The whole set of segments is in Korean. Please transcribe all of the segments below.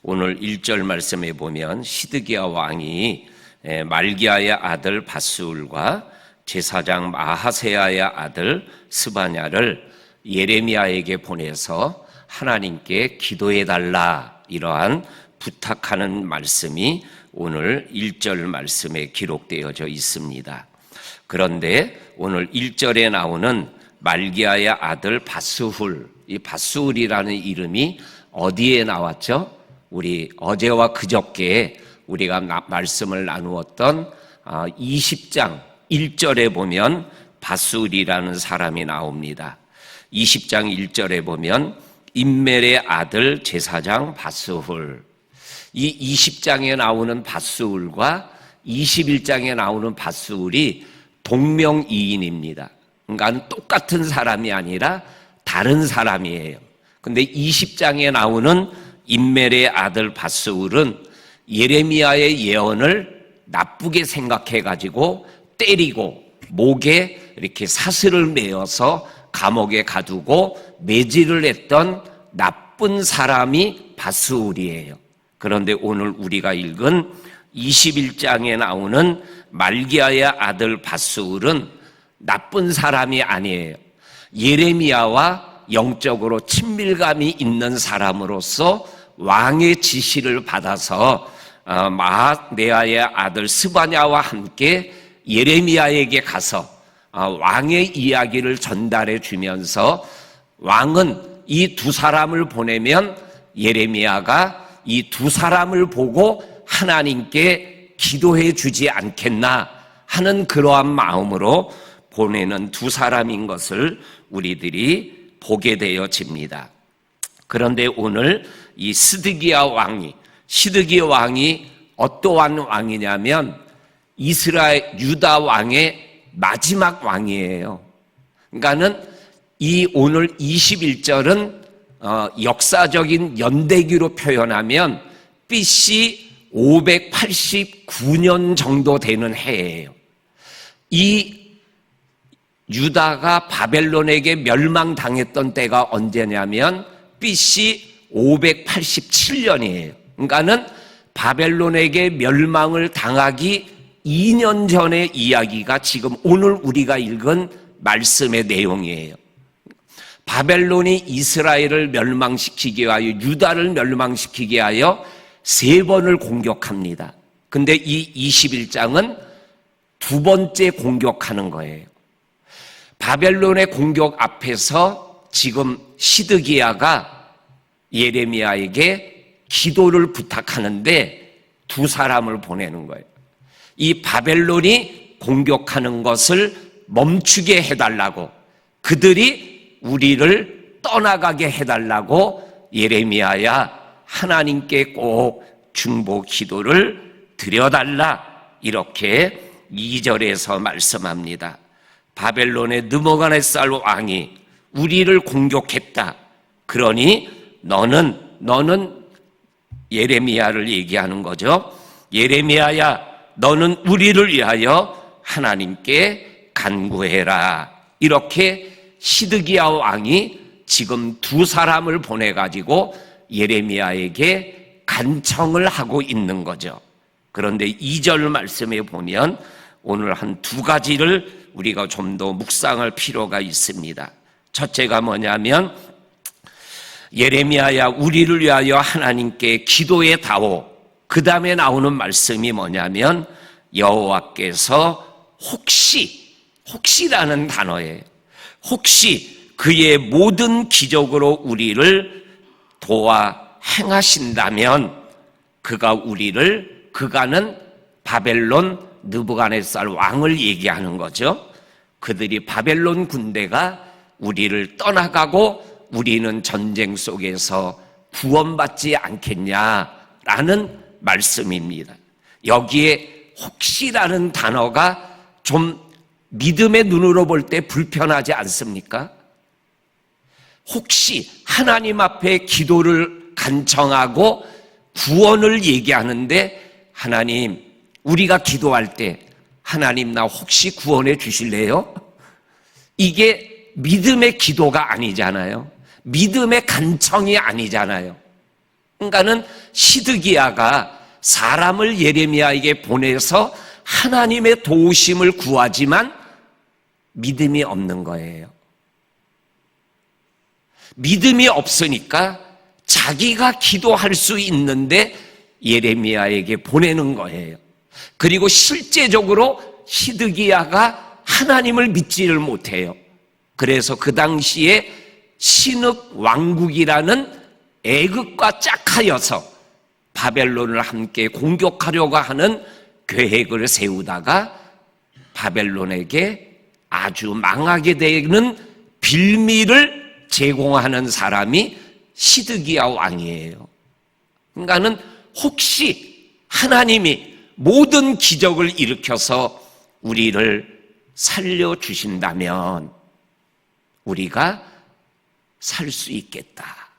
오늘 1절 말씀에 보면 시드기야 왕이 말기야의 아들 밧수울과 제사장 마하세야의 아들 스바냐를 예레미야에게 보내서 하나님께 기도해달라, 이러한 부탁하는 말씀이 오늘 1절 말씀에 기록되어져 있습니다. 그런데 오늘 1절에 나오는 말기야의 아들 밧수울, 이 밧수울이라는 이름이 어디에 나왔죠? 우리 어제와 그저께 우리가 말씀을 나누었던 20장 1절에 보면 밧수울이라는 사람이 나옵니다. 20장 1절에 보면 임멜의 아들 제사장 밧수울, 이 20장에 나오는 밧수울과 21장에 나오는 밧수울이 동명이인입니다. 그러니까 똑같은 사람이 아니라 다른 사람이에요. 근데 20장에 나오는 임멜의 아들 밧수울은 예레미야의 예언을 나쁘게 생각해가지고 때리고 목에 이렇게 사슬을 매어서 감옥에 가두고 매질을 했던 나쁜 사람이 밧수울이에요. 그런데 오늘 우리가 읽은 21장에 나오는 말기야의 아들 밧수울은 나쁜 사람이 아니에요. 예레미야와 영적으로 친밀감이 있는 사람으로서 왕의 지시를 받아서 마하네야의 아들 스바냐와 함께 예레미야에게 가서 왕의 이야기를 전달해 주면서 왕은 이 두 사람을 보내면 예레미야가 이 두 사람을 보고 하나님께 기도해 주지 않겠나 하는 그러한 마음으로 보내는 두 사람인 것을 우리들이 보게 되어집니다. 그런데 오늘 이 시드기야 왕이 어떠한 왕이냐면 이스라엘 유다 왕의 마지막 왕이에요. 그러니까는 이 오늘 21절은 역사적인 연대기로 표현하면 BC 589년 정도 되는 해예요. 이 유다가 바벨론에게 멸망당했던 때가 언제냐면 BC 587년이에요. 그러니까는 바벨론에게 멸망을 당하기 2년 전의 이야기가 지금 오늘 우리가 읽은 말씀의 내용이에요. 바벨론이 이스라엘을 멸망시키기 위하여 유다를 멸망시키기 위하여 3번을 공격합니다. 근데 이 21장은 두 번째 공격하는 거예요. 바벨론의 공격 앞에서 지금 시드기야가 예레미야에게 기도를 부탁하는데 두 사람을 보내는 거예요. 이 바벨론이 공격하는 것을 멈추게 해달라고, 그들이 우리를 떠나가게 해달라고 예레미야야 하나님께 꼭 중보 기도를 드려달라, 이렇게 2절에서 말씀합니다. 바벨론의 느부갓네살 왕이 우리를 공격했다. 그러니 너는 예레미야를 얘기하는 거죠. 예레미야야, 너는 우리를 위하여 하나님께 간구해라. 이렇게 시드기야 왕이 지금 두 사람을 보내가지고 예레미야에게 간청을 하고 있는 거죠. 그런데 2절 말씀에 보면 오늘 한 두 가지를 우리가 좀 더 묵상할 필요가 있습니다. 첫째가 뭐냐면 예레미야야 우리를 위하여 하나님께 기도해 다오. 그 다음에 나오는 말씀이 뭐냐면 여호와께서 혹시라는 단어예요. 혹시 그의 모든 기적으로 우리를 도와 행하신다면 그가는 바벨론 느부갓네살 왕을 얘기하는 거죠. 그들이 바벨론 군대가 우리를 떠나가고 우리는 전쟁 속에서 구원받지 않겠냐라는 말씀입니다. 여기에 혹시라는 단어가 좀 믿음의 눈으로 볼 때 불편하지 않습니까? 혹시 하나님 앞에 기도를 간청하고 구원을 얘기하는데 하나님, 우리가 기도할 때 하나님 나 혹시 구원해 주실래요? 이게 믿음의 기도가 아니잖아요. 믿음의 간청이 아니잖아요. 그러니까는 시드기야가 사람을 예레미야에게 보내서 하나님의 도우심을 구하지만 믿음이 없는 거예요. 믿음이 없으니까 자기가 기도할 수 있는데 예레미야에게 보내는 거예요. 그리고 실제적으로 시드기야가 하나님을 믿지를 못해요. 그래서 그 당시에 신흙 왕국이라는 애국과 짝하여서 바벨론을 함께 공격하려고 하는 계획을 세우다가 바벨론에게 아주 망하게 되는 빌미를 제공하는 사람이 시드기야 왕이에요. 그러니까는 혹시 하나님이 모든 기적을 일으켜서 우리를 살려주신다면 우리가 살 수 있겠다.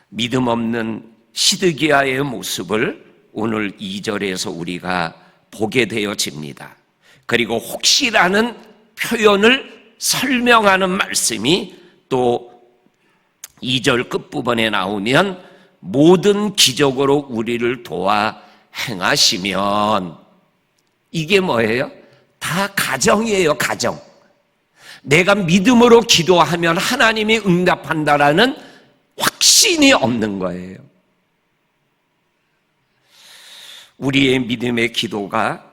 믿음 없는 시드기야의 모습을 오늘 2절에서 우리가 보게 되어집니다. 그리고 혹시라는 표현을 설명하는 말씀이 또 2절 끝부분에 나오면 모든 기적으로 우리를 도와 행하시면, 이게 뭐예요? 다 가정이에요. 가정. 내가 믿음으로 기도하면 하나님이 응답한다라는 확신이 없는 거예요. 우리의 믿음의 기도가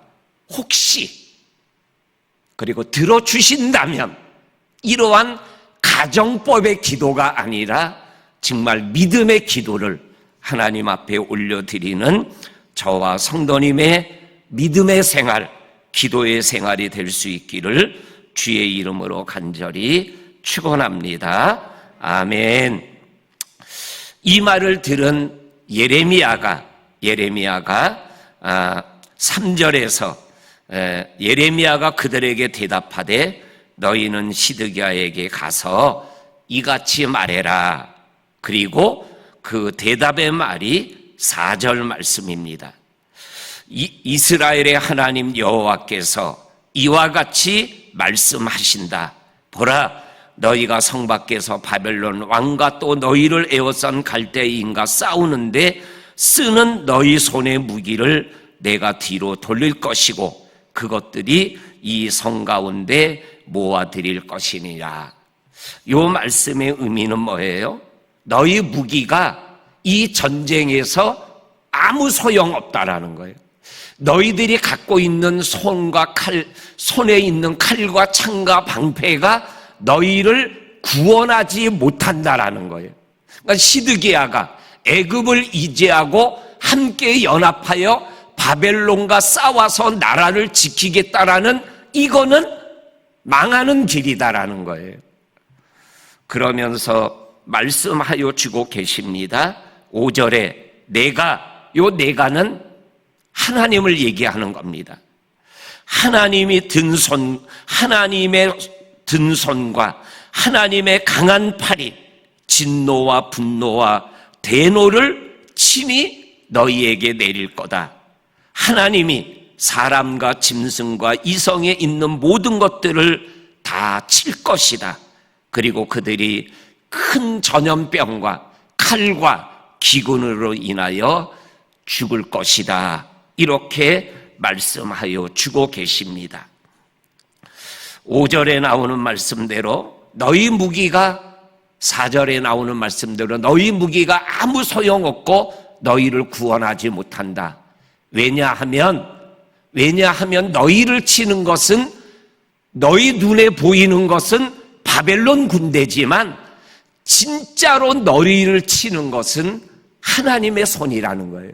혹시 그리고 들어주신다면 이러한 가정법의 기도가 아니라 정말 믿음의 기도를 하나님 앞에 올려드리는 저와 성도님의 믿음의 생활, 기도의 생활이 될 수 있기를 주의 이름으로 간절히 축원합니다. 아멘. 이 말을 들은 예레미야가 3절에서 예레미야가 그들에게 대답하되 너희는 시드기야에게 가서 이같이 말해라. 그리고 그 대답의 말이 4절 말씀입니다. 이스라엘의 하나님 여호와께서 이와 같이 말씀하신다. 보라, 너희가 성 밖에서 바벨론 왕과 또 너희를 에워싼 갈대인과 싸우는데 쓰는 너희 손의 무기를 내가 뒤로 돌릴 것이고 그것들이 이 성 가운데 모아드릴 것이니라. 이 말씀의 의미는 뭐예요? 너희 무기가 이 전쟁에서 아무 소용없다라는 거예요. 너희들이 갖고 있는 손과 칼, 손에 있는 칼과 창과 방패가 너희를 구원하지 못한다라는 거예요. 그러니까 시드기야가 애굽을 이제하고 함께 연합하여 바벨론과 싸워서 나라를 지키겠다라는, 이거는 망하는 길이다라는 거예요. 그러면서 말씀하여 주고 계십니다. 5절에 내가는 하나님을 얘기하는 겁니다. 하나님의 든 손과 하나님의 강한 팔이 진노와 분노와 대노를 친히 너희에게 내릴 거다. 하나님이 사람과 짐승과 이성에 있는 모든 것들을 다 칠 것이다. 그리고 그들이 큰 전염병과 칼과 기근으로 인하여 죽을 것이다. 이렇게 말씀하여 주고 계십니다. 5절에 나오는 말씀대로 너희 무기가, 4절에 나오는 말씀대로 너희 무기가 아무 소용없고 너희를 구원하지 못한다. 왜냐하면 너희를 치는 것은, 너희 눈에 보이는 것은 바벨론 군대지만 진짜로 너희를 치는 것은 하나님의 손이라는 거예요.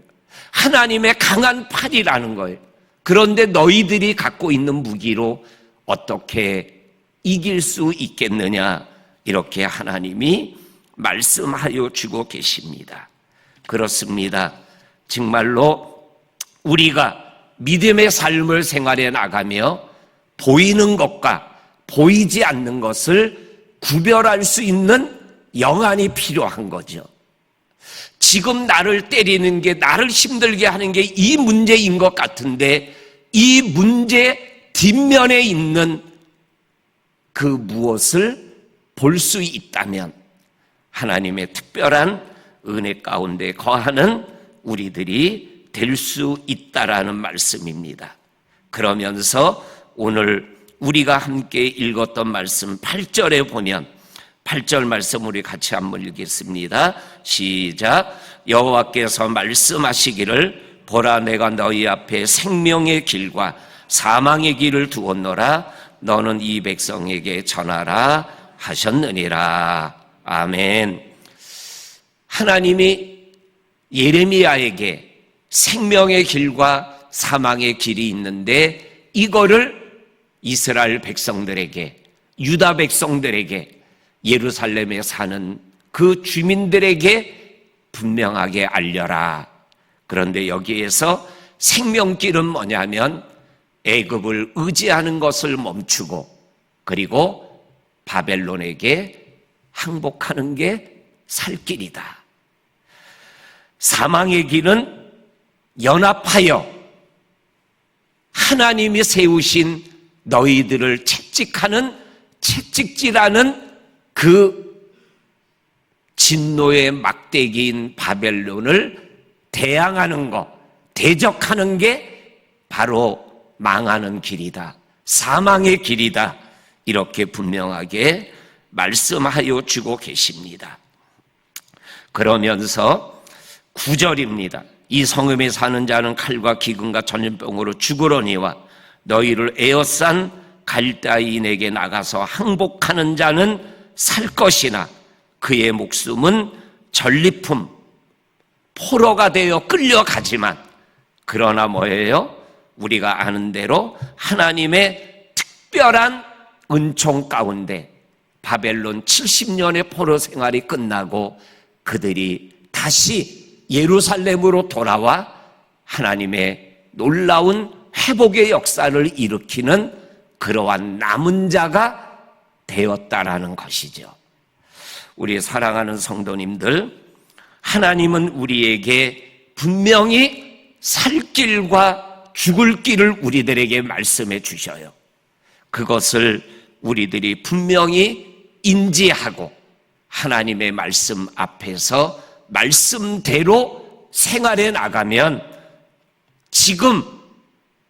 하나님의 강한 팔이라는 거예요. 그런데 너희들이 갖고 있는 무기로 어떻게 이길 수 있겠느냐, 이렇게 하나님이 말씀하여 주고 계십니다. 그렇습니다. 정말로 우리가 믿음의 삶을 생활해 나가며 보이는 것과 보이지 않는 것을 구별할 수 있는 영안이 필요한 거죠. 지금 나를 때리는 게, 나를 힘들게 하는 게 이 문제인 것 같은데 이 문제 뒷면에 있는 그 무엇을 볼 수 있다면 하나님의 특별한 은혜 가운데 거하는 우리들이 될 수 있다라는 말씀입니다. 그러면서 오늘 우리가 함께 읽었던 말씀 8절에 보면 8절 말씀 우리 같이 한번 읽겠습니다. 시작. 여호와께서 말씀하시기를 보라 내가 너희 앞에 생명의 길과 사망의 길을 두었노라 너는 이 백성에게 전하라 하셨느니라. 아멘. 하나님이 예레미야에게 생명의 길과 사망의 길이 있는데 이거를 이스라엘 백성들에게, 유다 백성들에게, 예루살렘에 사는 그 주민들에게 분명하게 알려라. 그런데 여기에서 생명길은 뭐냐면 애굽을 의지하는 것을 멈추고 그리고 바벨론에게 항복하는 게 살 길이다. 사망의 길은 연합하여 하나님이 세우신 너희들을 채찍질하는 그 진노의 막대기인 바벨론을 대항하는 것, 대적하는 게 바로 망하는 길이다. 사망의 길이다. 이렇게 분명하게 말씀하여 주고 계십니다. 그러면서 9절입니다. 이 성읍에 사는 자는 칼과 기근과 전염병으로 죽으려니와 너희를 에워싼 갈대아인에게 나가서 항복하는 자는 살 것이나 그의 목숨은 전리품, 포로가 되어 끌려가지만 그러나 뭐예요? 우리가 아는 대로 하나님의 특별한 은총 가운데 바벨론 70년의 포로 생활이 끝나고 그들이 다시 예루살렘으로 돌아와 하나님의 놀라운 회복의 역사를 일으키는 그러한 남은 자가 되었다라는 것이죠. 우리 사랑하는 성도님들, 하나님은 우리에게 분명히 살 길과 죽을 길을 우리들에게 말씀해 주셔요. 그것을 우리들이 분명히 인지하고 하나님의 말씀 앞에서 말씀대로 생활해 나가면 지금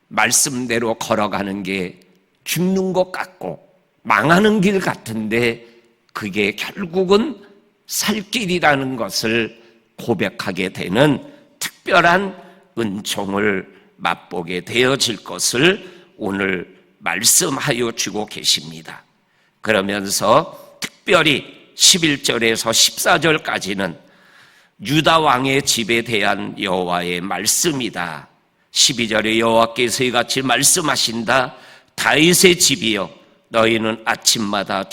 말씀대로 걸어가는 게 죽는 것 같고 망하는 길 같은데 그게 결국은 살 길이라는 것을 고백하게 되는 특별한 은총을 맛보게 되어질 것을 오늘 말씀하여 주고 계십니다. 그러면서 특별히 11절에서 14절까지는 유다 왕의 집에 대한 여호와의 말씀이다. 12절에 여호와께서 이같이 말씀하신다. 다윗의 집이여 너희는 아침마다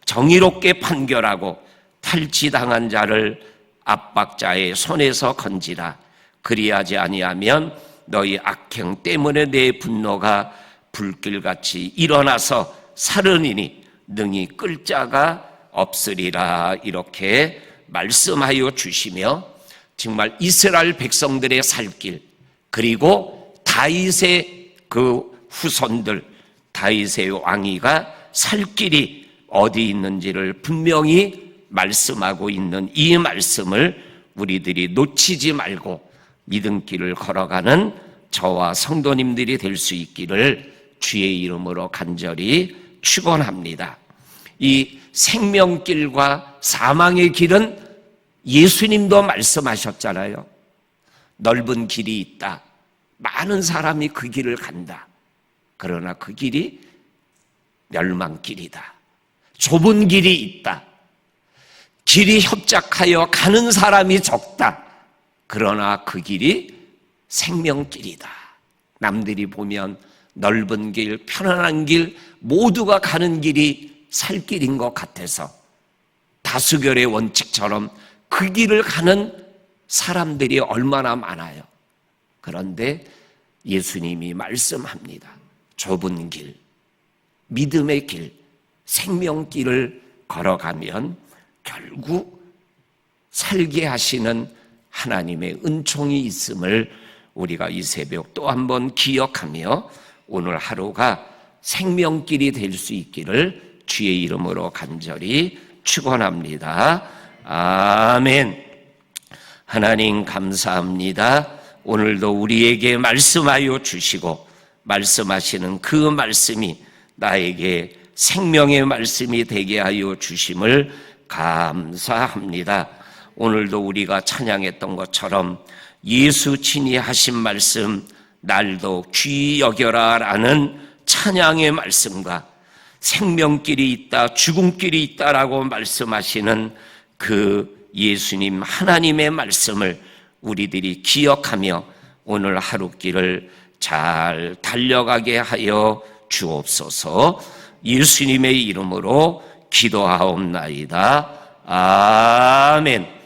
정의롭게 판결하고 탈취당한 자를 압박자의 손에서 건지라. 그리하지 아니하면 너희 악행 때문에 내 분노가 불길같이 일어나서 살으니니 능히 끌 자가 없으리라. 이렇게 말씀하여 주시며 정말 이스라엘 백성들의 살 길, 그리고 다윗의 그 후손들, 다윗의 왕위가 살 길이 어디 있는지를 분명히 말씀하고 있는 이 말씀을 우리들이 놓치지 말고 믿음길을 걸어가는 저와 성도님들이 될 수 있기를 주의 이름으로 간절히 축원합니다. 이 생명길과 사망의 길은 예수님도 말씀하셨잖아요. 넓은 길이 있다. 많은 사람이 그 길을 간다. 그러나 그 길이 멸망길이다. 좁은 길이 있다. 길이 협착하여 가는 사람이 적다. 그러나 그 길이 생명길이다. 남들이 보면 넓은 길, 편안한 길, 모두가 가는 길이 살 길인 것 같아서 다수결의 원칙처럼 그 길을 가는 사람들이 얼마나 많아요. 그런데 예수님이 말씀합니다. 좁은 길, 믿음의 길, 생명길을 걸어가면 결국 살게 하시는 하나님의 은총이 있음을 우리가 이 새벽 또 한 번 기억하며 오늘 하루가 생명길이 될 수 있기를 주의 이름으로 간절히 축원합니다. 아멘. 하나님 감사합니다. 오늘도 우리에게 말씀하여 주시고 말씀하시는 그 말씀이 나에게 생명의 말씀이 되게 하여 주심을 감사합니다. 오늘도 우리가 찬양했던 것처럼 예수 친히 하신 말씀 날도 귀히 여겨라 라는 찬양의 말씀과 생명길이 있다, 죽음길이 있다라고 말씀하시는 그 예수님 하나님의 말씀을 우리들이 기억하며 오늘 하루길을 잘 달려가게 하여 주옵소서. 예수님의 이름으로 기도하옵나이다. 아멘.